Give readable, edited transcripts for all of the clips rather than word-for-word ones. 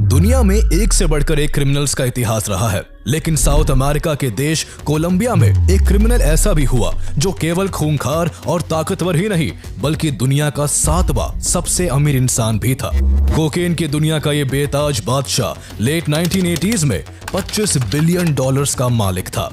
दुनिया में एक से बढ़कर एक क्रिमिनल्स का इतिहास रहा है, लेकिन साउथ अमेरिका के देश कोलंबिया में एक क्रिमिनल ऐसा भी हुआ जो केवल खूंखार और ताकतवर ही नहीं बल्कि दुनिया का 7वां सबसे अमीर इंसान भी था। कोकेन की दुनिया का ये बेताज बादशाह लेट 1980s में $25 बिलियन का मालिक था।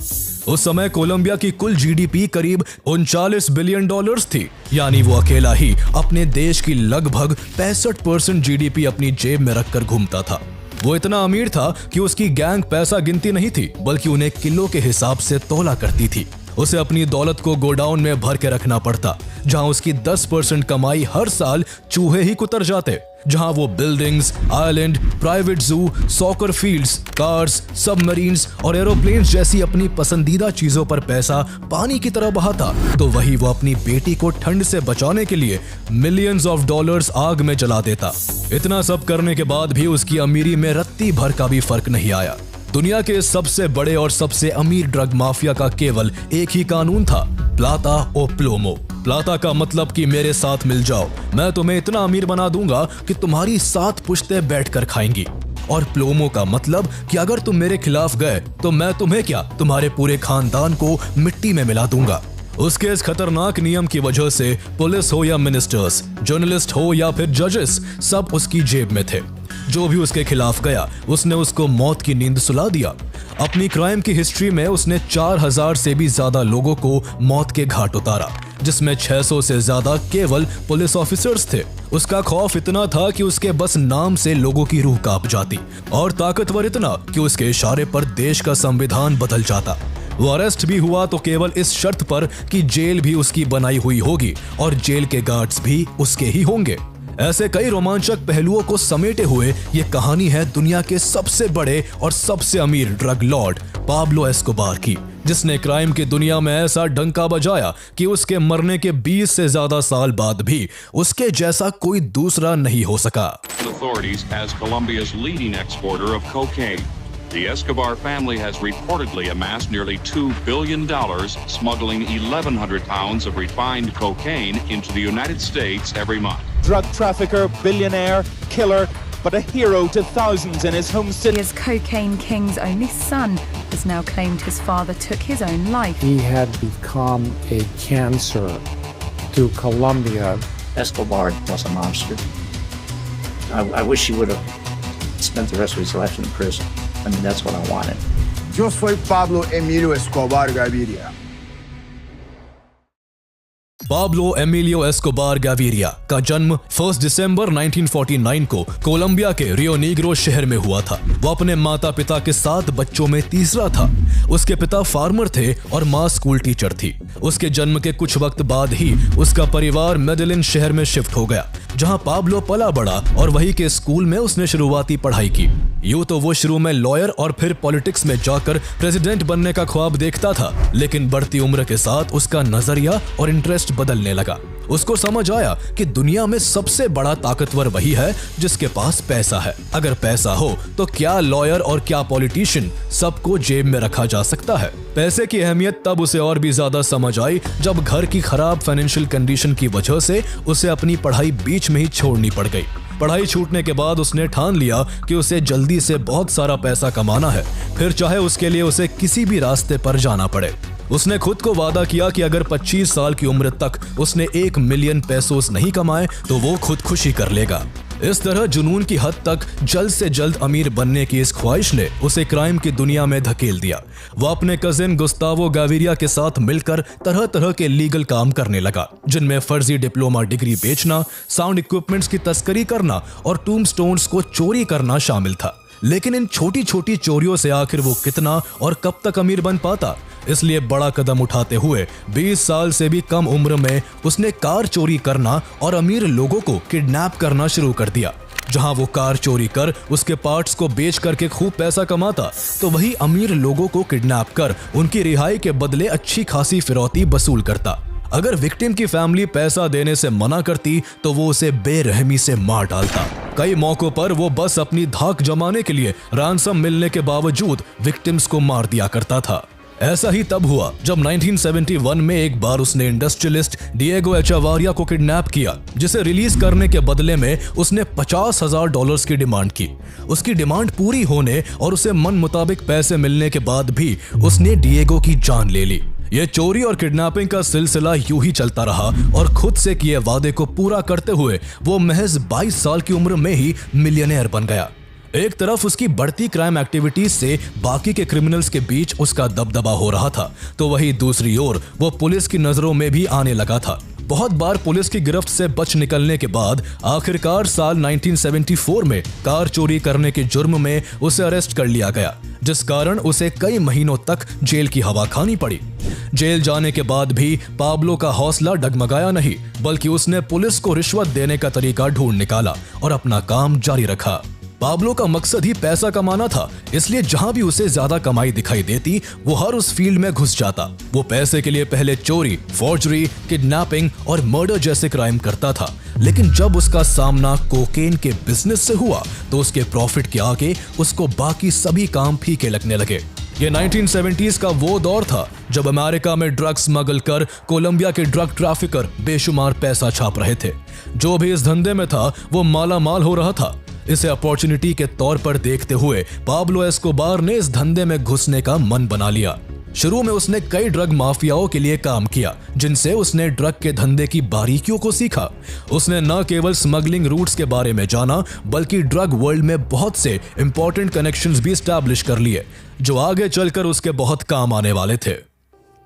उस समय कोलंबिया की कुल जीडीपी करीब $39 बिलियन थी, यानी वो अकेला ही अपने देश की लगभग 65% जीडीपी अपनी जेब में रखकर घूमता था। वो इतना अमीर था कि उसकी गैंग पैसा गिनती नहीं थी बल्कि उन्हें किलो के हिसाब से तौला करती थी। उसे अपनी दौलत को गोडाउन में भर के रखना पड़ता, जहां उसकी 10% कमाई हर साल चूहे ही कुतर जाते, जहां वो बिल्डिंग्स, आइलैंड, प्राइवेट जू, सॉकर फील्ड्स, कार्स, सबमरीन्स और एरोप्लेन्स जैसी अपनी पसंदीदा चीजों पर पैसा पानी की तरह बहाता, तो वही वो अपनी बेटी को ठंड से बचाने के लिए मिलियंस ऑफ डॉलर्स आग में जला देता। इतना सब करने के बाद भी उसकी अमीरी में रत्ती भर का भी फर्क नहीं आया। दुनिया के सबसे बड़े और सबसे अमीर ड्रग माफिया का केवल एक ही कानून था, प्लाटा ओ प्लोमो। प्लाटा का मतलब कि मेरे साथ मिल जाओ, मैं तुम्हें इतना अमीर बना दूंगा कि तुम्हारी 7 पुश्तें बैठकर खाएंगी। और प्लोमो का मतलब कि अगर तुम मेरे खिलाफ गए तो मैं तुम्हें क्या, तुम्हारे पूरे खानदान को मिट्टी में मिला दूंगा। उसके इस खतरनाक नियम की वजह से पुलिस हो या मिनिस्टर्स, जर्नलिस्ट हो या फिर जजेस, सब उसकी जेब में थे। जो भी उसके खिलाफ गया उसने उसको मौत की नींद सुला दिया। अपनी क्राइम की हिस्ट्री में उसने 4000 से भी ज्यादा लोगों को मौत के घाट उतारा, जिसमें 600 से ज्यादा केवल पुलिस ऑफिसर्स थे। उसका खौफ इतना था कि उसके बस नाम से लोगों की रूह कांप जाती, और ताकतवर इतना कि उसके इशारे पर देश का संविधान बदल जाता। वो अरेस्ट भी हुआ तो केवल इस शर्त पर कि जेल भी उसकी बनाई हुई होगी और जेल के गार्ड्स भी उसके ही होंगे। ऐसे कई रोमांचक पहलुओं को समेटे हुए ये कहानी है दुनिया के सबसे बड़े और सबसे अमीर ड्रग लॉर्ड पाब्लो एस्कोबार की, जिसने क्राइम की दुनिया में ऐसा डंका बजाया कि उसके मरने के 20 से ज्यादा साल बाद भी उसके जैसा कोई दूसरा नहीं हो सका। The Escobar family has reportedly amassed nearly $2 billion smuggling 1,100 pounds of refined cocaine into the United States every month. Drug trafficker, billionaire, killer, but a hero to thousands in his home city. His cocaine king's only son has now claimed his father took his own life. He had become a cancer to Colombia. Escobar was a monster. I wish he would have spent the rest of his life in prison. I mean, that's what I wanted. Yo soy Pablo Emilio Escobar Gaviria. Pablo Emilio Escobar Gaviria का जन्म 1 दिसंबर 1949 को Colombia के Rio Negro शहर में हुआ था। वो अपने माता पिता के 7 बच्चों में तीसरा था। उसके पिता फार्मर थे और माँ स्कूल टीचर थी। उसके जन्म के कुछ वक्त बाद ही उसका परिवार मेडेलिन शहर में शिफ्ट हो गया, जहाँ पाब्लो पला बड़ा और वही के स्कूल में उसने शुरुआती पढ़ाई की। यूं तो वो शुरू में लॉयर और फिर पॉलिटिक्स में जाकर प्रेसिडेंट बनने का ख्वाब देखता था, लेकिन बढ़ती उम्र के साथ उसका नजरिया और इंटरेस्ट बदलने लगा। उसको समझ आया कि दुनिया में सबसे बड़ा ताकतवर वही है जिसके पास पैसा है। अगर पैसा हो तो क्या लॉयर और क्या पॉलिटिशियन, सबको जेब में रखा जा सकता है। पैसे की अहमियत तब उसे और भी ज्यादा समझ आई जब घर की खराब फाइनेंशियल कंडीशन की वजह से उसे अपनी पढ़ाई बीच में ही छोड़नी पड़ गई। पढ़ाई छूटने के बाद उसने ठान लिया कि उसे जल्दी से बहुत सारा पैसा कमाना है, फिर चाहे उसके लिए उसे किसी भी रास्ते पर जाना पड़े। उसने खुद को वादा किया कि अगर 25 साल की उम्र तक उसने 1 मिलियन पेसोस नहीं कमाए तो वो खुदकुशी कर लेगा। इस तरह जुनून की हद तक जल्द से जल्द अमीर बनने की इस ख्वाहिश ने उसे क्राइम की दुनिया में धकेल दिया। वो अपने कजिन गुस्तावो गाविरिया के साथ मिलकर तरह तरह के लीगल काम करने लगा, जिनमें फर्जी डिप्लोमा डिग्री बेचना, साउंड इक्विपमेंट्स की तस्करी करना और टूम्बस्टोन्स को चोरी करना शामिल था। लेकिन इन छोटी छोटी चोरियों से आखिर वो कितना और कब तक अमीर बन पाता, इसलिए बड़ा कदम उठाते हुए 20 साल से भी कम उम्र में उसने कार चोरी करना और अमीर लोगों को किडनैप करना शुरू कर दिया। जहां वो कार चोरी कर उसके पार्ट्स को बेच करके खूब पैसा कमाता, तो वही अमीर लोगों को किडनैप कर उनकी रिहाई के बदले अच्छी खासी फिरौती वसूल करता। अगर विक्टिम की फैमिली पैसा देने से मना करती तो वो उसे बेरहमी से मार डालता। कई मौकों पर वो बस अपनी धाक जमाने के लिए रैंसम मिलने के बावजूद विक्टिम्स को मार दिया करता था। ऐसा ही तब हुआ जब 1971 में एक बार उसने इंडस्ट्रियलिस्ट डिएगो एचावारिया को किडनैप किया, जिसे रिलीज करने के बदले में उसने $50,000 की डिमांड की। उसकी डिमांड पूरी होने और उसे मन मुताबिक पैसे मिलने के बाद भी उसने डिएगो की जान ले ली। ये चोरी और किडनैपिंग का सिलसिला यूं ही चलता रहा और खुद से किए वादे को पूरा करते हुए वो महज 22 साल की उम्र में ही मिलियनेयर बन गया। एक तरफ उसकी बढ़ती क्राइम एक्टिविटीज से बाकी के क्रिमिनल्स के बीच उसका दबदबा हो रहा था, तो वहीं दूसरी ओर वो पुलिस की नजरों में भी आने लगा था। बहुत बार पुलिस की गिरफ्त से बच निकलने के बाद आखिरकार साल 1974 में कार चोरी करने के जुर्म में उसे अरेस्ट कर लिया गया, जिस कारण उसे कई महीनों तक जेल की हवा खानी पड़ी। जेल जाने के बाद भी पाब्लो का हौसला डगमगाया नहीं, बल्कि उसने पुलिस को रिश्वत देने का तरीका ढूंढ निकाला और अपना काम जारी रखा। पाब्लो का मकसद ही पैसा कमाना था, इसलिए जहां भी उसे ज्यादा कमाई दिखाई देती वो हर उस फील्ड में घुस जाता। वो पैसे के लिए पहले चोरी, फॉर्जरी, किडनैपिंग और मर्डर जैसे क्राइम करता था, लेकिन जब उसका सामना कोकेन के बिजनेस से हुआ तो उसके प्रॉफिट के आगे उसको बाकी सभी काम फीके लगने लगे। ये 1970s का वो दौर था जब अमेरिका में ड्रग्स स्मगल कर कोलंबिया के ड्रग ट्रैफिकर बेशुमार पैसा छाप रहे थे। जो भी इस धंधे में था वो माला माल हो रहा था। इसे अपॉर्चुनिटी के तौर पर देखते हुए पाब्लो एस्कोबार ने इस धंधे में घुसने का मन बना लिया। शुरू में उसने कई ड्रग माफियाओं के लिए काम किया, जिनसे उसने ड्रग के धंधे की बारीकियों को सीखा। उसने न केवल स्मगलिंग रूट्स के बारे में जाना, बल्कि ड्रग वर्ल्ड में बहुत से इंपॉर्टेंट कनेक्शंस भी एस्टैब्लिश कर लिए, जो आगे चलकर उसके बहुत काम आने वाले थे।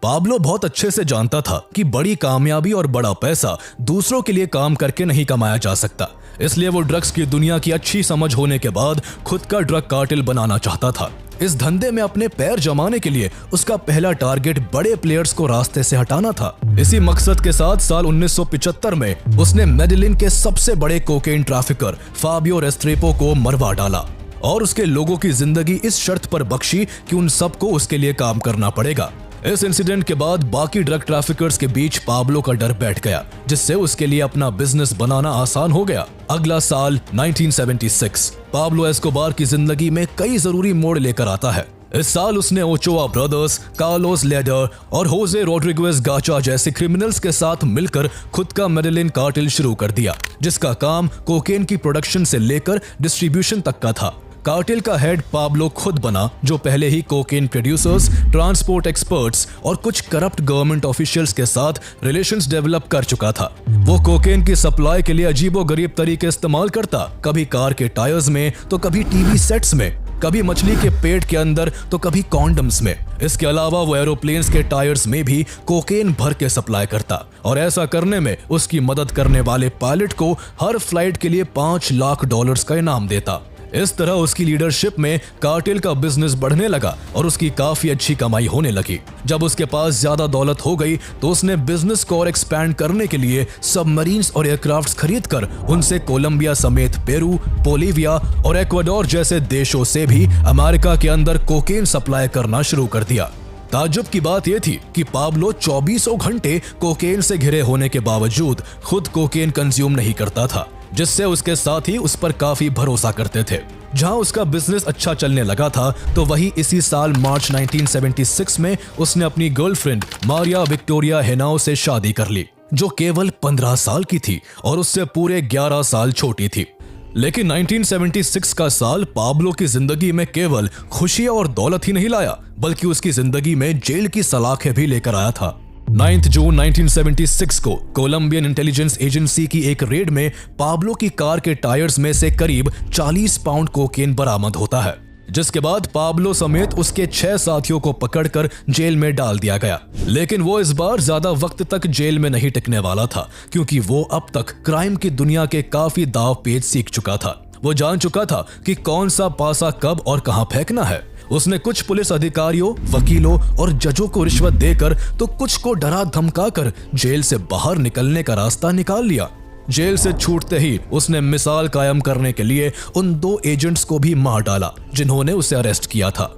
पाब्लो बहुत अच्छे से जानता था कि बड़ी कामयाबी और बड़ा पैसा दूसरों के लिए काम करके नहीं कमाया जा सकता, इसलिए वो ड्रग्स की दुनिया की अच्छी समझ होने के बाद खुद का ड्रग कार्टेल बनाना चाहता था। इस धंधे में अपने पैर जमाने के लिए उसका पहला टारगेट बड़े प्लेयर्स को रास्ते से हटाना था। इसी मकसद के साथ साल 1975 में उसने मेडेलिन के सबसे बड़े कोकेन ट्रैफिकर फाबियो रेस्ट्रेपो को मरवा डाला और उसके लोगों की जिंदगी इस शर्त पर बख्शी कि उन सबको उसके लिए काम करना पड़ेगा। इस इंसिडेंट के बाद बाकी ड्रग ट्रैफिकर्स के बीच पाब्लो का डर बैठ गया, जिससे उसके लिए अपना बिजनेस बनाना आसान हो गया। अगला साल 1976 पाब्लो एस्कोबार की जिंदगी में कई जरूरी मोड़ लेकर आता है। इस साल उसने ओचोआ ब्रदर्स, कार्लोस लेडर और होजे रोड्रिगेज गाचा जैसे क्रिमिनल्स के साथ मिलकर खुद का मेडेलिन कार्टेल शुरू कर दिया, जिसका काम कोकेन की प्रोडक्शन से लेकर डिस्ट्रीब्यूशन तक का था। कार्टेल का हेड पाब्लो खुद बना, जो पहले ही कोकेन प्रोड्यूसर्स, ट्रांसपोर्ट एक्सपर्ट्स और कुछ करप्ट गवर्नमेंट ऑफिशियल्स के साथ रिलेशंस डेवलप कर चुका था। वो कोकेन की सप्लाई के लिए अजीबोगरीब तरीके इस्तेमाल करता, कभी कार के टायर्स में तो कभी टीवी सेट्स में, कभी मछली के पेट के अंदर तो कभी कॉन्डम्स में। इसके अलावा वो एरोप्लेन्स के टायर्स में भी कोकेन भर के सप्लाई करता और ऐसा करने में उसकी मदद करने वाले पायलट को हर फ्लाइट के लिए $5 लाख का इनाम देता। इस तरह उसकी लीडरशिप में कार्टेल का बिजनेस बढ़ने लगा और उसकी काफी अच्छी कमाई होने लगी। जब उसके पास ज्यादा दौलत हो गई तो उसने बिजनेस को और एक्सपैंड करने के लिए सबमरीन्स और एयरक्राफ्ट्स खरीदकर उनसे कोलंबिया समेत पेरू, बोलीविया और इक्वाडोर जैसे देशों से भी अमेरिका के अंदर कोकेन सप्लाई करना शुरू कर दिया। ताज्जुब की बात यह थी कि पाब्लो 24 घंटे कोकेन से घिरे होने के बावजूद खुद कोकेन कंज्यूम नहीं करता था, जिससे उसके साथी उस पर काफी भरोसा करते थे। जहां उसका बिजनेस अच्छा चलने लगा था तो वहीं इसी साल मार्च 1976 में उसने अपनी गर्लफ्रेंड मारिया विक्टोरिया हेनाओ से शादी कर ली, जो केवल 15 साल की थी और उससे पूरे 11 साल छोटी थी। लेकिन 1976 का साल पाब्लो की जिंदगी में केवल खुशी और दौलत ही नहीं लाया, बल्कि उसकी जिंदगी में जेल की सलाखें भी लेकर आया था। 9 जून 1976 को कोलंबियन इंटेलिजेंस एजेंसी की एक रेड में पाब्लो की कार के टायर्स में से करीब 40 पाउंड कोकेन बरामद होता है, जिसके बाद पाब्लो समेत उसके 6 साथियों को पकड़कर जेल में डाल दिया गया। लेकिन वो इस बार ज्यादा वक्त तक जेल में नहीं टिकने वाला था, क्योंकि वो अब तक क्राइम की दुनिया के काफी दांव पेच सीख चुका था। वो जान चुका था कि कौन सा पासा कब और कहां फेंकना है। उसने कुछ पुलिस अधिकारियों, वकीलों और जजों को रिश्वत देकर तो कुछ को डरा धमकाकर जेल से बाहर निकलने का रास्ता निकाल लिया। जेल से छूटते ही उसने मिसाल कायम करने के लिए उन 2 एजेंट्स को भी मार डाला जिन्होंने उसे अरेस्ट किया था।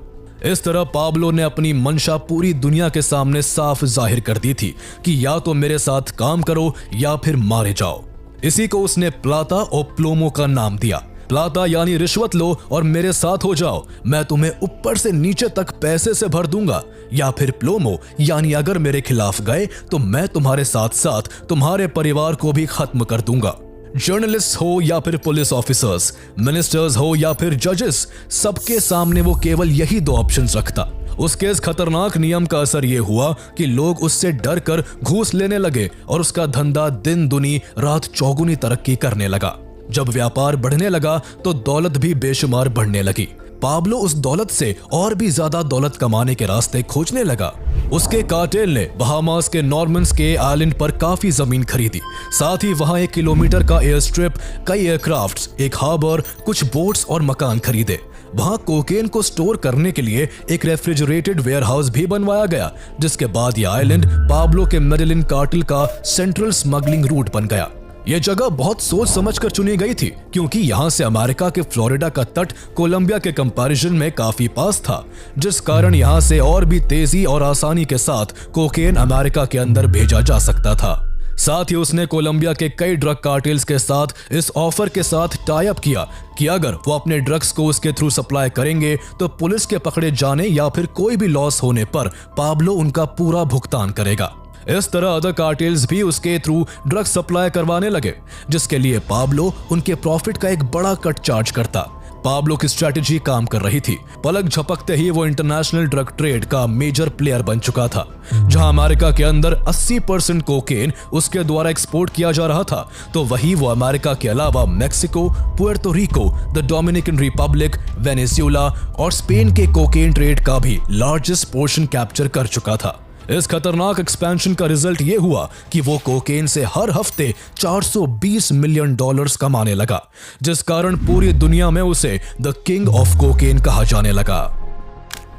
इस तरह पाब्लो ने अपनी मंशा पूरी दुनिया के सामने साफ जाहिर कर दी थी कि या तो मेरे साथ काम करो या फिर मारे जाओ। इसी को उसने प्लाता और प्लोमो का नाम दिया। प्लाता यानी रिश्वत लो और मेरे साथ हो जाओ, मैं तुम्हें ऊपर से नीचे तक पैसे से भर दूंगा, या फिर प्लोमो यानी अगर मेरे खिलाफ गए तो मैं तुम्हारे साथ साथ तुम्हारे परिवार को भी खत्म कर दूंगा। जर्नलिस्ट हो या फिर पुलिस ऑफिसर्स, मिनिस्टर्स हो या फिर जजेस, सबके सामने वो केवल यही दो ऑप्शंस रखता। उसके इस खतरनाक नियम का असर ये हुआ कि लोग उससे डर कर घूस लेने लगे और उसका धंधा दिन दुनी रात चौगुनी तरक्की करने लगा। जब व्यापार बढ़ने लगा तो दौलत भी बेशुमार बढ़ने लगी। पाब्लो उस दौलत से और भी ज्यादा दौलत कमाने के रास्ते खोजने लगा। उसके कार्टेल ने बहामास के नॉर्मन्स के आइलैंड पर काफी जमीन खरीदी, साथ ही वहां 1 किलोमीटर का एयर स्ट्रिप, कई एयरक्राफ्ट्स, एक हार्बर, कुछ बोट्स और मकान खरीदे। वहां कोकेन को स्टोर करने के लिए एक रेफ्रिजरेटेड वेयरहाउस भी बनवाया गया, जिसके बाद यह आइलैंड पाब्लो के मेडेलिन कार्टेल का सेंट्रल स्मगलिंग रूट बन गया। यह जगह बहुत सोच समझकर चुनी गई थी, क्योंकि यहां से अमेरिका के फ्लोरिडा का तट कोलंबिया के कंपैरिजन में काफी पास था, जिस कारण यहां से और भी तेजी और आसानी के साथ कोकेन अमेरिका के अंदर भेजा जा सकता था। साथ ही उसने कोलंबिया के कई ड्रग कार्टेल्स के साथ इस ऑफर के साथ टाई अप किया कि अगर वो अपने ड्रग्स को उसके थ्रू सप्लाई करेंगे तो पुलिस के पकड़े जाने या फिर कोई भी लॉस होने पर पाब्लो उनका पूरा भुगतान करेगा। इस तरह अदर कार्टेल्स भी उसके थ्रू ड्रग सप्लाई करवाने लगे, जिसके लिए पाब्लो उनके प्रॉफिट का एक बड़ा कट चार्ज करता। पाब्लो की स्ट्रैटेजी काम कर रही थी। पलक झपकते ही वो इंटरनेशनल ड्रग ट्रेड का मेजर प्लेयर बन चुका था। जहां अमेरिका के अंदर 80% कोकेन उसके द्वारा एक्सपोर्ट किया जा रहा था, तो वहीं वो अमेरिका के अलावा Mexico, Puerto Rico, the Dominican Republic, Venezuela और स्पेन के कोकेन ट्रेड का भी लार्जेस्ट पोर्शन कैप्चर कर चुका था। इस खतरनाक एक्सपेंशन का रिजल्ट ये हुआ कि वो कोकेन से हर हफ्ते $420 मिलियन कमाने लगा, जिस कारण पूरी दुनिया में उसे द किंग ऑफ कोकेन कहा जाने लगा।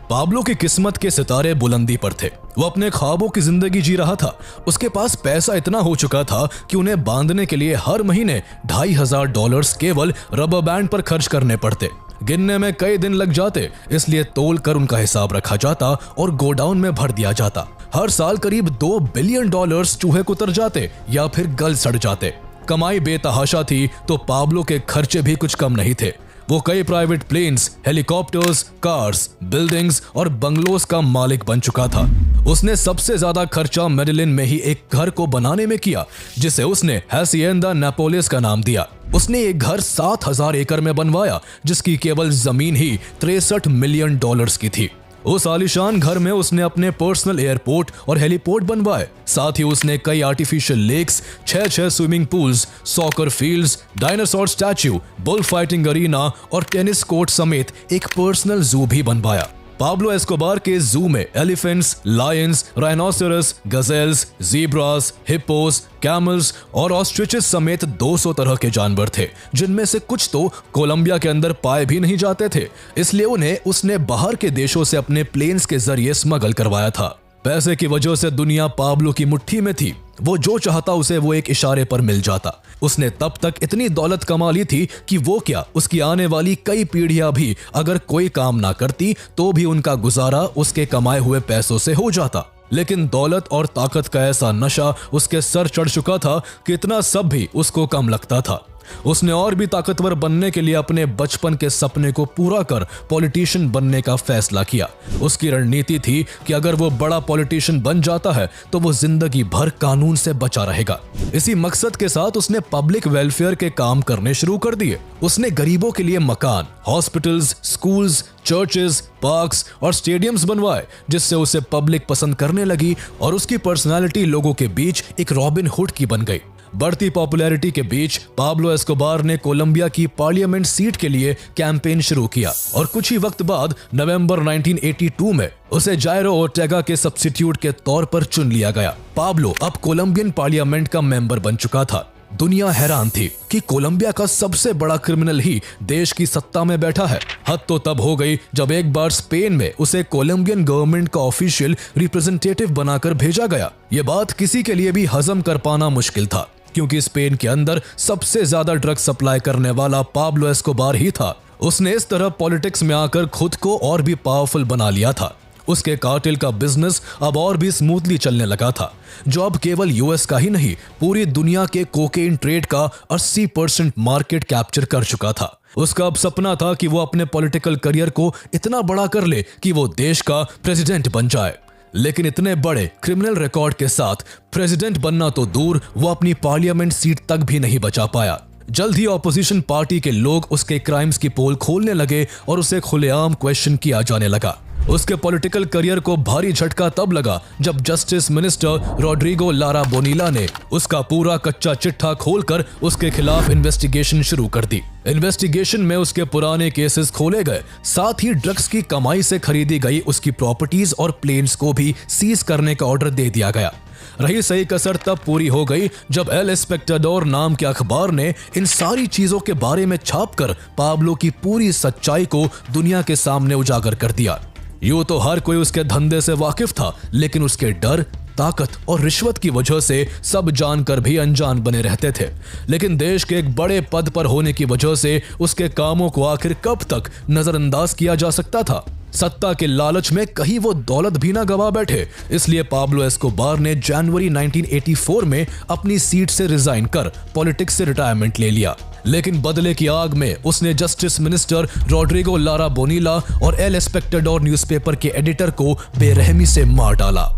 पाब्लो की किस्मत के सितारे बुलंदी पर थे। वो अपने ख्वाबों की जिंदगी जी रहा था। उसके पास पैसा इतना हो चुका था कि उन्हें बांधने के लिए हर महीने $2,500 केवल रबर बैंड पर खर्च करने पड़ते। गिनने में कई दिन लग जाते, इसलिए तोल कर उनका हिसाब रखा जाता और गोडाउन में भर दिया जाता। हर साल करीब $2 बिलियन चूहे कुतर जाते या फिर गल सड़ जाते। कमाई बेतहाशा थी तो पाब्लो के खर्चे भी कुछ कम नहीं थे। वो कई private planes, helicopters, cars, buildings और बंगलोज का मालिक बन चुका था। उसने सबसे ज्यादा खर्चा मेडेलिन में ही एक घर को बनाने में किया, जिसे उसने हैसिएंदा नेपोलिस का नाम दिया। उसने एक घर 7,000 एकड़ में बनवाया, जिसकी केवल जमीन ही $63 मिलियन की थी। उस आलीशान घर में उसने अपने पर्सनल एयरपोर्ट और हेलीपोर्ट बनवाए। साथ ही उसने कई artificial lakes, 6 swimming pools, soccer fields, dinosaur statue, bull fighting arena और टेनिस कोर्ट समेत एक पर्सनल जू भी बनवाया। पाब्लो एस्कोबार के जू में elephants, lions, rhinoceros, gazelles, zebras, hippos, camels और ऑस्ट्रिचेस समेत 200 तरह के जानवर थे, जिनमें से कुछ तो कोलंबिया के अंदर पाए भी नहीं जाते थे। इसलिए उन्हें उसने बाहर के देशों से अपने प्लेन्स के जरिए स्मगल करवाया था। पैसे की वजह से दुनिया पाब्लो की मुट्ठी में थी। वो जो चाहता उसे वो एक इशारे पर मिल जाता। उसने तब तक इतनी दौलत कमा ली थी कि वो क्या, उसकी आने वाली कई पीढ़ियां भी अगर कोई काम ना करती तो भी उनका गुजारा उसके कमाए हुए पैसों से हो जाता। लेकिन दौलत और ताकत का ऐसा नशा उसके सर चढ़ चुका था कि इतना सब भी उसको कम लगता था। उसने और भी ताकतवर बनने के लिए अपने बचपन के सपने को पूरा कर पॉलिटिशियन बनने का फैसला किया। उसकी रणनीति थी कि अगर वो बड़ा पॉलिटिशियन बन जाता है तो वो जिंदगी भर कानून से बचा रहेगा। इसी मकसद के साथ उसने पब्लिक वेलफेयर के काम करने शुरू कर दिए। उसने गरीबों के लिए मकान, हॉस्पिटल्स, स्कूल्स, चर्चेस, पार्क्स और स्टेडियम्स बनवाए, जिससे उसे पब्लिक पसंद करने लगी और उसकी पर्सनालिटी लोगों के बीच एक रॉबिन हुड की बन गई। बढ़ती पॉपुलैरिटी के बीच पाब्लो एस्कोबार ने कोलंबिया की पार्लियामेंट सीट के लिए कैंपेन शुरू किया और कुछ ही वक्त बाद नवंबर 1982 में उसे जायरो ओर्टेगा के सब्स्टिट्यूट के तौर पर चुन लिया गया। पाब्लो अब कोलंबियन पार्लियामेंट का मेंबर बन चुका था। दुनिया हैरान थी कि कोलंबिया का सबसे बड़ा क्रिमिनल ही देश की सत्ता में बैठा है। हद तो तब हो गई जब एक बार स्पेन में उसे कोलंबियन गवर्नमेंट का ऑफिशियल रिप्रेजेंटेटिव बनाकर भेजा गया। ये बात किसी के लिए भी हजम कर पाना मुश्किल था, क्योंकि स्पेन के अंदर सबसे ज्यादा ड्रग सप्लाई करने वाला पाब्लो एस्कोबार ही था। उसने इस तरह पॉलिटिक्स में आकर खुद को और भी पावरफुल बना लिया था। उसके कार्टेल का बिजनेस अब और भी स्मूथली चलने लगा था, जो अब केवल यूएस का ही नहीं पूरी दुनिया के कोकेन ट्रेड का 80% मार्केट कैप्चर कर चुका था। उसका अब सपना था कि वो अपने पॉलिटिकल करियर को इतना बड़ा कर ले कि वो देश का प्रेसिडेंट बन जाए। लेकिन इतने बड़े क्रिमिनल रिकॉर्ड के साथ प्रेसिडेंट बनना तो दूर, वो अपनी पार्लियामेंट सीट तक भी नहीं बचा पाया। जल्द ही ऑपोजिशन पार्टी के लोग उसके क्राइम्स की पोल खोलने लगे और उसे खुलेआम क्वेश्चन किया जाने लगा। उसके पॉलिटिकल करियर को भारी झटका तब लगा जब जस्टिस मिनिस्टर रॉड्रिगो लारा बोनीला ने उसका पूरा कच्चा चिट्ठा खोलकर उसके खिलाफ इन्वेस्टिगेशन शुरू कर दी। इन्वेस्टिगेशन में उसके पुराने केसेस खोले गए, साथ ही ड्रग्स की कमाई से खरीदी गई उसकी प्रॉपर्टीज और प्लेन्स को भी सीज करने का ऑर्डर दे दिया गया। रही सही कसर तब पूरी हो गई जब एल एस्पेक्टाडोर नाम के अखबार ने इन सारी चीजों के बारे में छापकर पाब्लो की पूरी सच्चाई को दुनिया के सामने उजागर कर दिया। यूं तो हर कोई उसके धंधे से वाकिफ था, लेकिन उसके डर, ताकत और रिश्वत की वजह से सब जानकर भी अनजान बने रहते थे। लेकिन देश के एक बड़े पद पर होने की वजह से उसके कामों को आखिर कब तक नजरअंदाज किया जा सकता था? सत्ता के लालच में कहीं वो दौलत भी ना गवा बैठे, इसलिए पाब्लो एस्कोबार ने जनवरी 1984 में अपनी सीट से रिजाइन कर पॉलिटिक्स से रिटायरमेंट ले लिया। लेकिन बदले की आग में उसने जस्टिस मिनिस्टर रॉड्रिगो लारा बोनीला और एल एस्पेक्टाडोर न्यूज़पेपर के एडिटर को बेरहमी से मार डाला।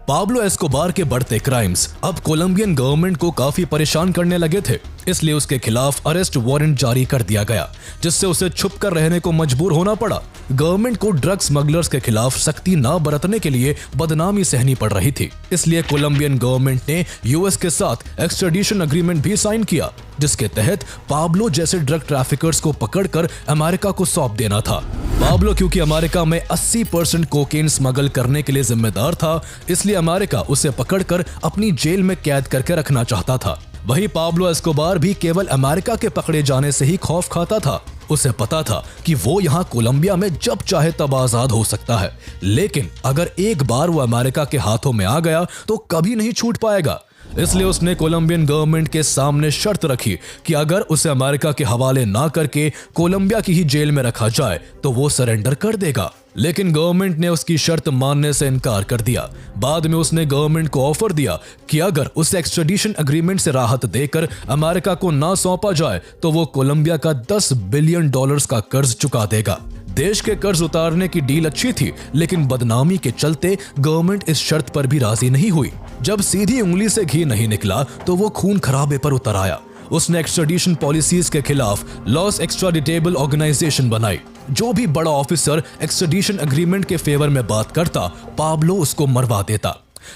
पाब्लो एस्कोबार के बढ़ते क्राइम्स अब कोलंबियन गवर्नमेंट को काफी परेशान करने लगे थे, इसलिए उसके खिलाफ अरेस्ट वारंट जारी कर दिया गया, जिससे उसे छुपकर रहने को मजबूर होना पड़ा। गवर्नमेंट को ड्रग स्मगलर्स के खिलाफ सख्ती न बरतने के लिए बदनामी सहनी पड़ रही थी, इसलिए कोलंबियन गवर्नमेंट ने यूएस के साथ एक्सट्रेडिशन एग्रीमेंट भी साइन किया, जिसके तहत पाब्लो जैसे ड्रग ट्रैफिकर्स को पकड़कर अमेरिका को सौंप देना था। पाब्लो क्योंकि अमेरिका में 80% कोकेन स्मगल करने के लिए जिम्मेदार था, इसलिए अमेरिका उसे पकड़कर अपनी जेल में कैद करके रखना चाहता था। वहीं पाब्लो एस्कोबार भी केवल अमेरिका के पकड़े जाने से ही खौफ खाता था। उसे पता था कि वो यहाँ कोलंबिया में जब चाहे तब आजाद हो सकता है, लेकिन अगर एक बार वो अमेरिका के हाथों में आ गया तो कभी नहीं छूट पाएगा। इसलिए उसने कोलंबियन गवर्नमेंट के सामने शर्त रखी कि अगर उसे अमेरिका के हवाले ना करके कोलंबिया की ही जेल में रखा जाए तो वो सरेंडर कर देगा। लेकिन गवर्नमेंट ने उसकी शर्त मानने से इनकार कर दिया। बाद में उसने गवर्नमेंट को ऑफर दिया कि अगर उसे एक्सट्रेडिशन एग्रीमेंट से राहत देकर अमेरिका को ना सौंपा जाए तो वो कोलंबिया का $10 बिलियन का कर्ज चुका देगा। देश के कर्ज उतारने की डील अच्छी थी, लेकिन बदनामी के चलते गवर्नमेंट इस शर्त पर भी राजी नहीं हुई। जब सीधी उंगली से घी नहीं निकला तो वो खून खराबे पर उतर आया। उसने एक्सट्रेडिशन पॉलिसीज के खिलाफ लॉस एक्स्ट्राडिटेबल ऑर्गेनाइजेशन बनाई। जो भी बड़ा ऑफिसर एक्सट्रेडिशन एग्रीमेंट के फेवर में बात करता, पाब्लो उसको मरवा देता।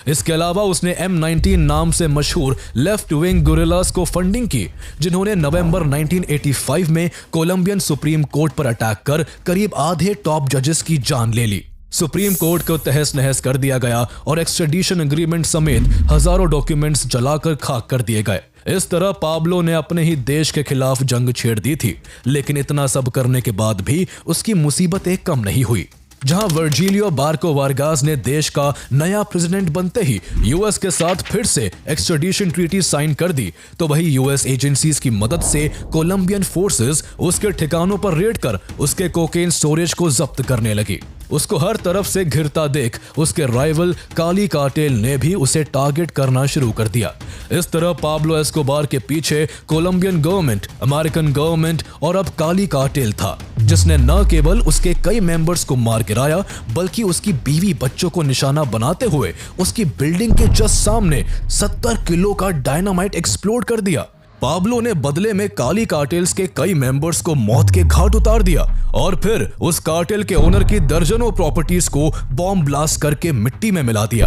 इसके अलावा उसने M19 नाम से मशहूर लेफ्ट विंग गुरिल्लास को फंडिंग की, जिन्होंने नवंबर 1985 में कोलंबियन सुप्रीम कोर्ट पर अटैक कर करीब आधे टॉप जजेस की जान ले ली। सुप्रीम कोर्ट को तहस नहस कर दिया गया और एक्सट्रेडिशन एग्रीमेंट समेत हजारों डॉक्यूमेंट्स जलाकर खाक कर दिए गए। इस तरह पाब्लो ने अपने ही देश के खिलाफ जंग छेड़ दी थी, लेकिन इतना सब करने के बाद भी उसकी मुसीबतें कम नहीं हुई। जहां वर्जिलियो बार्को वारगास ने देश का नया प्रेसिडेंट बनते ही यूएस के साथ फिर से एक्सट्रेडिशन ट्रीटी साइन कर दी, तो वही यूएस एजेंसीज की मदद से कोलंबियन फोर्सेस उसके ठिकानों पर रेड कर उसके कोकेन स्टोरेज को जब्त करने लगी। उसको हर तरफ से घिरता देख उसके राइवल काली कार्टेल ने भी उसे टारगेट करना शुरू कर दिया। इस तरह पाब्लो एस्कोबार के पीछे कोलंबियन गवर्नमेंट, अमेरिकन गवर्नमेंट और अब काली कार्टेल था, जिसने न केवल उसके कई मेंबर्स को मार गिराया, बल्कि उसकी बीवी बच्चों को निशाना बनाते हुए उसकी बिल्डिंग के जस्ट सामने 70 किलो का डायनामाइट एक्सप्लोड कर दिया। पाब्लो ने बदले में काली कार्टेल्स के कई मेंबर्स को मौत के घाट उतार दिया और फिर उस कार्टेल के ओनर की दर्जनों प्रॉपर्टीज को बॉम्ब ब्लास्ट करके मिट्टी में मिला दिया।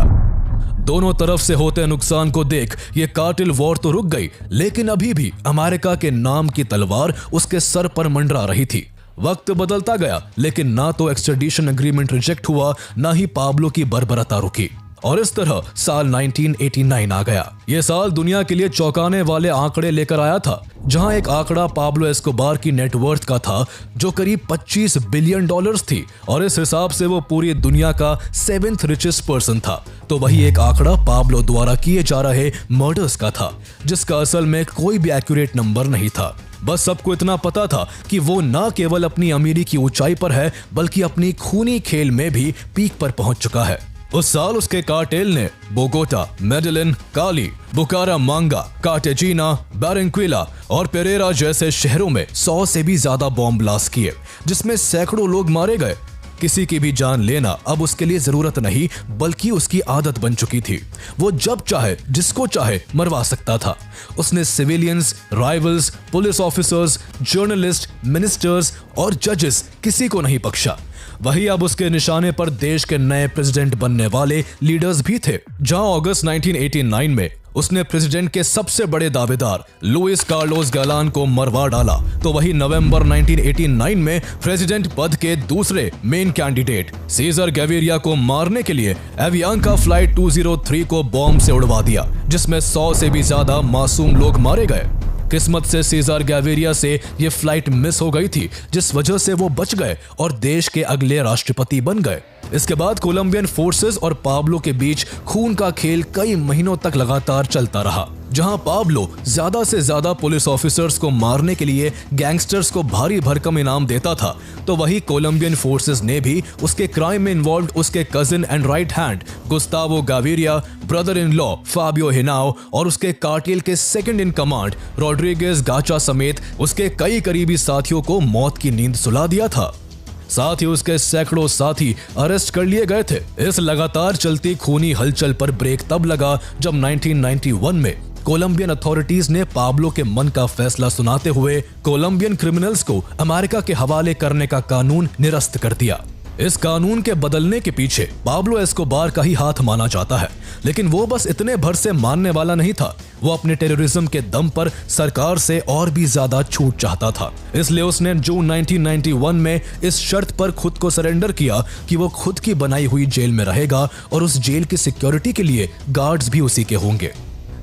दोनों तरफ से होते नुकसान को देख ये कार्टेल वॉर तो रुक गई, लेकिन अभी भी अमेरिका के नाम की तलवार उसके सर पर मंडरा रही थी। वक्त बदलता गया, लेकिन ना तो एक्सट्रेडिशन एग्रीमेंट रिजेक्ट हुआ, ना ही पाब्लो की बर्बरता रुकी, और इस तरह साल 1989 आ गया। यह साल दुनिया के लिए चौंकाने वाले आंकड़े लेकर आया था, जहां एक आंकड़ा पाब्लो एस्कोबार की नेटवर्थ का था जो करीब $25 बिलियन थी, और इस हिसाब से वो पूरी दुनिया का 7th रिचेस्ट पर्सन था। तो वही एक आंकड़ा पाब्लो द्वारा किए जा रहे मर्डर्स का था, जिसका असल में कोई भी एक्यूरेट नंबर नहीं था। बस सबको इतना पता था कि वो न केवल अपनी अमीरी की ऊंचाई पर है बल्कि अपनी खूनी खेल में भी पीक पर पहुंच चुका है। उस साल उसके कार्टेल ने बोगोटा, मेडेलिन, काली, बुकारामांगा, कार्टेजिना, बारेंक्विला और पेरेरा जैसे शहरों में 100 से भी ज्यादा बॉम्ब ब्लास्ट किए, जिसमें सैकड़ों लोग मारे गए। किसी की भी जान लेना अब उसके लिए जरूरत नहीं बल्कि उसकी आदत बन चुकी थी। वो जब चाहे जिसको चाहे मरवा सकता था। उसने civilians, rivals, police officers, journalist, ministers और जजेस किसी को नहीं बख्शा। वही अब उसके निशाने पर देश के नए प्रेसिडेंट बनने वाले लीडर्स भी थे। जहां अगस्त 1989 में उसने प्रेसिडेंट के सबसे बड़े दावेदार लुइस कार्लोस गैलान को मरवा डाला, तो वही नवंबर 1989 में प्रेसिडेंट पद के दूसरे मेन कैंडिडेट सीजर गैविरिया को मारने के लिए एवियांका फ्लाइट 203 को बॉम्ब से उड़वा दिया, जिसमें 100 से भी ज्यादा मासूम लोग मारे गए। किस्मत से सीजर गैविरिया से ये फ्लाइट मिस हो गई थी, जिस वजह से वो बच गए और देश के अगले राष्ट्रपति बन गए। इसके बाद कोलंबियन फोर्सेस और पाब्लो के बीच खून का खेल कई महीनों तक लगातार चलता रहा, जहां पाब्लो ज्यादा से ज्यादा पुलिस ऑफिसर्स को मारने के लिए गैंगस्टर्स को भारी भरकम इनाम देता था, तो वही कोलंबियन फोर्सेस ने भी उसके क्राइम में इन्वॉल्व उसके cousin and right hand Gustavo Gaviria, brother in law Fabio Henao और उसके कार्टेल के second in command Rodriguez Gacha समेत उसके कई करीबी साथियों को मौत की नींद सुला दिया था। साथ ही उसके सैकड़ों साथी अरेस्ट कर लिए गए थे। इस लगातार चलती खूनी हलचल पर ब्रेक तब लगा जब 1991 में कोलंबियन अथॉरिटीज ने पाब्लो के मन का फैसला सुनाते हुए कोलंबियन क्रिमिनल्स को अमेरिका के हवाले करने का कानून निरस्त कर दिया। इस कानून के बदलने के पीछे पाब्लो एस्कोबार का ही हाथ माना जाता है, लेकिन वो बस इतने भर से मानने वाला नहीं था। वो अपने टेररिज्म के दम पर सरकार से और भी ज्यादा छूट चाहता था। इसलिए उसने जून 1991 में इस शर्त पर खुद को सरेंडर किया कि वो खुद की बनाई हुई जेल में रहेगा और उस जेल की सिक्योरिटी के लिए गार्ड्स भी उसी के होंगे।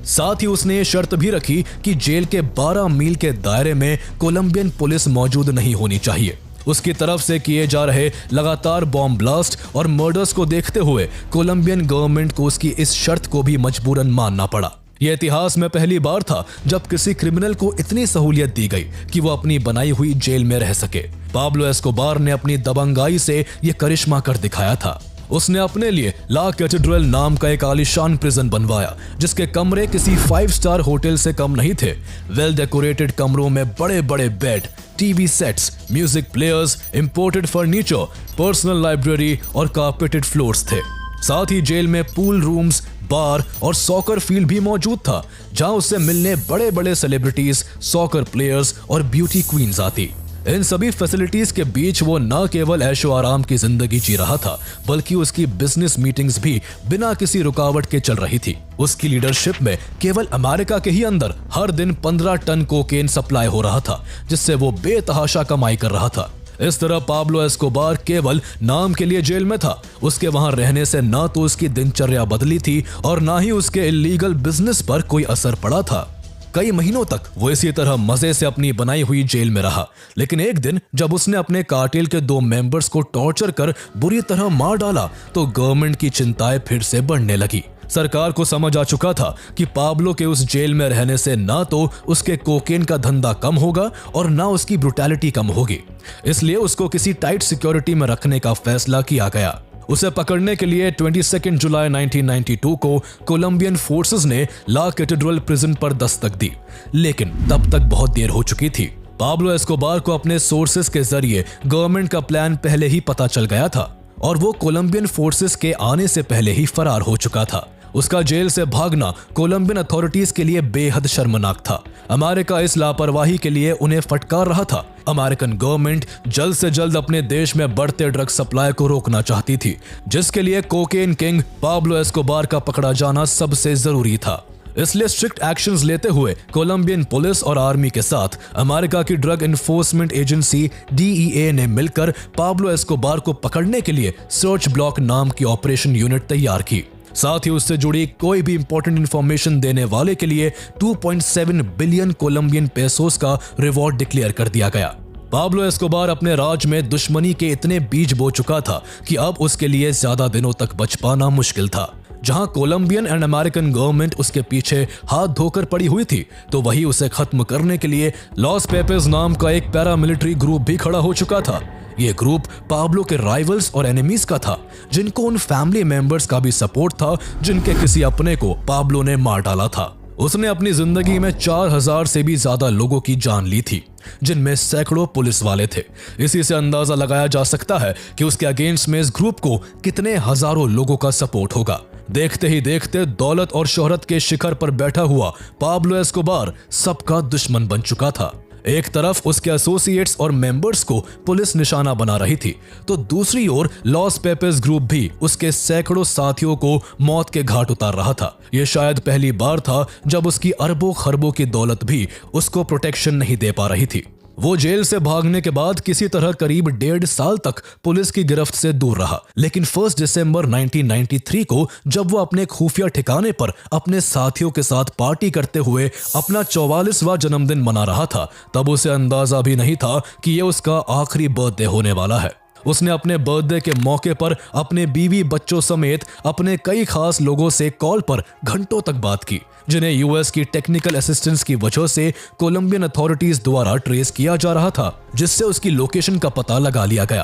साथ ही उसने ये शर्त भी रखी कि जेल के 12 मील के दायरे में कोलंबियन पुलिस मौजूद नहीं होनी चाहिए। उसकी तरफ से किए जा रहे लगातार बॉम्ब ब्लास्ट और मर्डर्स को देखते हुए कोलंबियन गवर्नमेंट को उसकी इस शर्त को भी मजबूरन मानना पड़ा। यह इतिहास में पहली बार था जब किसी क्रिमिनल को इतनी सहूलियत दी गई कि वो अपनी बनाई हुई जेल में रह सके। पाब्लो एस्कोबार ने अपनी दबंगाई से यह करिश्मा कर दिखाया था। उसने अपने लिए ला कैथेड्रल नाम का एक आलीशान प्रिजन बनवाया, जिसके कमरे किसी 5 स्टार होटल से कम नहीं थे। वेल डेकोरेटेड कमरों में बड़े बड़े bed, TV sets, music players, imported furniture, personal library और कारपेटेड फ्लोर्स थे। साथ ही जेल में पूल रूम्स, बार और सॉकर फील्ड भी मौजूद था, जहां उससे मिलने बड़े बड़े सेलिब्रिटीज, सॉकर प्लेयर्स और ब्यूटी क्वींस आती। इन सभी फैसिलिटीज के बीच वो न केवल ऐशो आराम की जिंदगी जी रहा था, बल्कि उसकी बिजनेस मीटिंग्स भी बिना किसी रुकावट के चल रही थी। उसकी लीडरशिप में केवल अमेरिका के ही अंदर हर दिन 15 टन कोकेन सप्लाई हो रहा था, जिससे वो बेतहाशा कमाई कर रहा था। इस तरह पाब्लो एस्कोबार केवल नाम के लिए जेल में था। उसके वहां रहने से ना तो उसकी दिनचर्या बदली थी और ना ही उसके इलीगल बिजनेस पर कोई असर पड़ा था। कई महीनों तक वो इसी तरह मजे से अपनी बनाई हुई जेल में रहा, लेकिन एक दिन जब उसने अपने कार्टेल के 2 मेंबर्स को टॉर्चर कर बुरी तरह मार डाला, तो गवर्नमेंट की चिंताएं फिर से बढ़ने लगी। सरकार को समझ आ चुका था कि पाब्लो के उस जेल में रहने से ना तो उसके कोकेन का धंधा कम होगा और ना उसकी ब्रुटैलिटी कम होगी। इसलिए उसको किसी टाइट सिक्योरिटी में रखने का फैसला किया गया। उसे पकड़ने के लिए 22 जुलाई 1992 को कोलंबियन फोर्सेस ने ला कैथेड्रल प्रिजन पर दस्तक दी, लेकिन तब तक बहुत देर हो चुकी थी। पाब्लो एस्कोबार को अपने सोर्सेस के जरिए गवर्नमेंट का प्लान पहले ही पता चल गया था और वो कोलंबियन फोर्सेस के आने से पहले ही फरार हो चुका था। उसका जेल से भागना कोलंबियन अथॉरिटीज के लिए बेहद शर्मनाक था। अमेरिका इस लापरवाही के लिए उन्हें फटकार रहा था। अमेरिकन गवर्नमेंट जल्द से जल्द अपने देश में बढ़ते ड्रग सप्लाई को रोकना चाहती थी, जिसके लिए कोकेन किंग पाब्लो एस्कोबार का पकड़ा जाना सबसे जरूरी था। इसलिए स्ट्रिक्ट एक्शंस लेते हुए कोलंबियन पुलिस और आर्मी के साथ अमेरिका की ड्रग एनफोर्समेंट एजेंसी DEA ने मिलकर पाब्लो एस्कोबार को पकड़ने के लिए सर्च ब्लॉक नाम की ऑपरेशन यूनिट तैयार की। साथ ही उससे जुड़ी कोई भी इंपॉर्टेंट इंफॉर्मेशन देने वाले के लिए 2.7 बिलियन कोलंबियन पेसोस का रिवॉर्ड डिक्लेयर कर दिया गया। पाब्लो एस्कोबार अपने राज में दुश्मनी के इतने बीज बो चुका था कि अब उसके लिए ज्यादा दिनों तक बच पाना मुश्किल था। जहां कोलंबियन एंड अमेरिकन गवर्नमेंट उसके पीछे हाथ धोकर पड़ी हुई थी, तो वही उसे खत्म करने के लिए लॉस पेपेस नाम का एक पैरामिलिट्री ग्रुप भी खड़ा हो चुका था। ये ग्रुप पाब्लो के राइवल्स और एनिमीज का था, जिनको उन फैमिली मेंबर्स का भी सपोर्ट था जिनके किसी अपने को पाब्लो ने मार डाला था। उसने अपनी जिंदगी में 4000 से भी ज्यादा लोगों की जान ली थी, जिनमें सैकड़ों पुलिस वाले थे। इसी से अंदाजा लगाया जा सकता है कि उसके अगेंस्ट में इस ग्रुप को कितने हजारों लोगों का सपोर्ट होगा। देखते ही देखते दौलत और शोहरत के शिखर पर बैठा हुआ पाब्लो एस्कोबार सबका दुश्मन बन चुका था। एक तरफ उसके एसोसिएट्स और मेंबर्स को पुलिस निशाना बना रही थी, तो दूसरी ओर लॉस पेपेस ग्रुप भी उसके सैकड़ों साथियों को मौत के घाट उतार रहा था। यह शायद पहली बार था जब उसकी अरबों खरबों की दौलत भी उसको प्रोटेक्शन नहीं दे पा रही थी। वो जेल से भागने के बाद किसी तरह करीब 1.5 साल तक पुलिस की गिरफ्त से दूर रहा, लेकिन 1 दिसंबर 1993 को जब वो अपने खुफिया ठिकाने पर अपने साथियों के साथ पार्टी करते हुए अपना 44वां जन्मदिन मना रहा था, तब उसे अंदाजा भी नहीं था कि ये उसका आखिरी बर्थडे होने वाला है। उसने अपने बर्थडे के मौके पर अपने बीवी बच्चों समेत अपने कई खास लोगों से कॉल पर घंटों तक बात की, जिन्हें यूएस की टेक्निकल असिस्टेंस की वजह से कोलंबियन अथॉरिटीज द्वारा ट्रेस किया जा रहा था, जिससे उसकी लोकेशन का पता लगा लिया गया।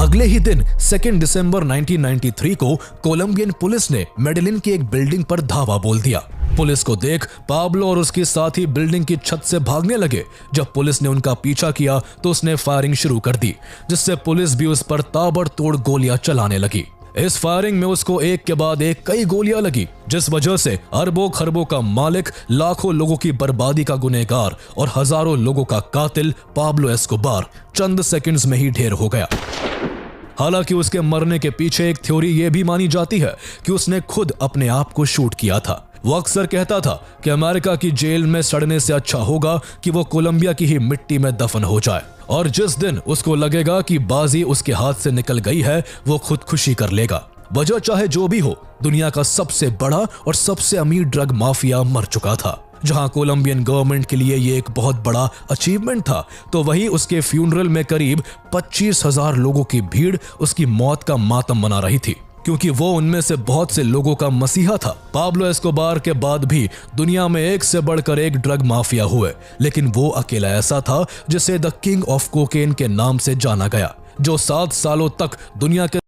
अगले ही दिन 2 दिसंबर 1993 को कोलंबियन पुलिस ने मेडेलिन की एक बिल्डिंग पर धावा बोल दिया। पुलिस को देख पाब्लो और उसके साथी बिल्डिंग की छत से भागने लगे। जब पुलिस ने उनका पीछा किया तो उसने फायरिंग शुरू कर दी, जिससे पुलिस भी उस पर ताबड़तोड़ गोलियां चलाने लगी। इस फायरिंग में उसको एक के बाद एक कई गोलियां लगी, जिस वजह से अरबों खरबों का मालिक, लाखों लोगों की बर्बादी का गुनहगार और हजारों लोगों का कातिल पाब्लो एस्कोबार चंद सेकंड्स में ही ढेर हो गया। हालांकि उसके मरने के पीछे एक थ्योरी यह भी मानी जाती है कि उसने खुद अपने आप को शूट किया था। वो अक्सर कहता था कि अमेरिका की जेल में सड़ने से अच्छा होगा कि वो कोलंबिया की ही मिट्टी में दफन हो जाए, और जिस दिन उसको लगेगा कि बाजी उसके हाथ से निकल गई है, वो खुदकुशी कर लेगा। वजह चाहे जो भी हो, दुनिया का सबसे बड़ा और सबसे अमीर ड्रग माफिया मर चुका था। जहां कोलंबियन गवर्नमेंट के लिए ये एक बहुत बड़ा अचीवमेंट था, तो वहीं उसके फ्यूनरल में करीब 25,000 लोगों की भीड़ उसकी मौत का मातम मना रही थी, क्योंकि वो उनमें से बहुत से लोगों का मसीहा था। पाब्लो एस्कोबार के बाद भी दुनिया में एक से बढ़कर एक ड्रग माफिया हुए, लेकिन वो अकेला ऐसा था जिसे द किंग ऑफ कोकेन के नाम से जाना गया, जो 7 सालों तक दुनिया के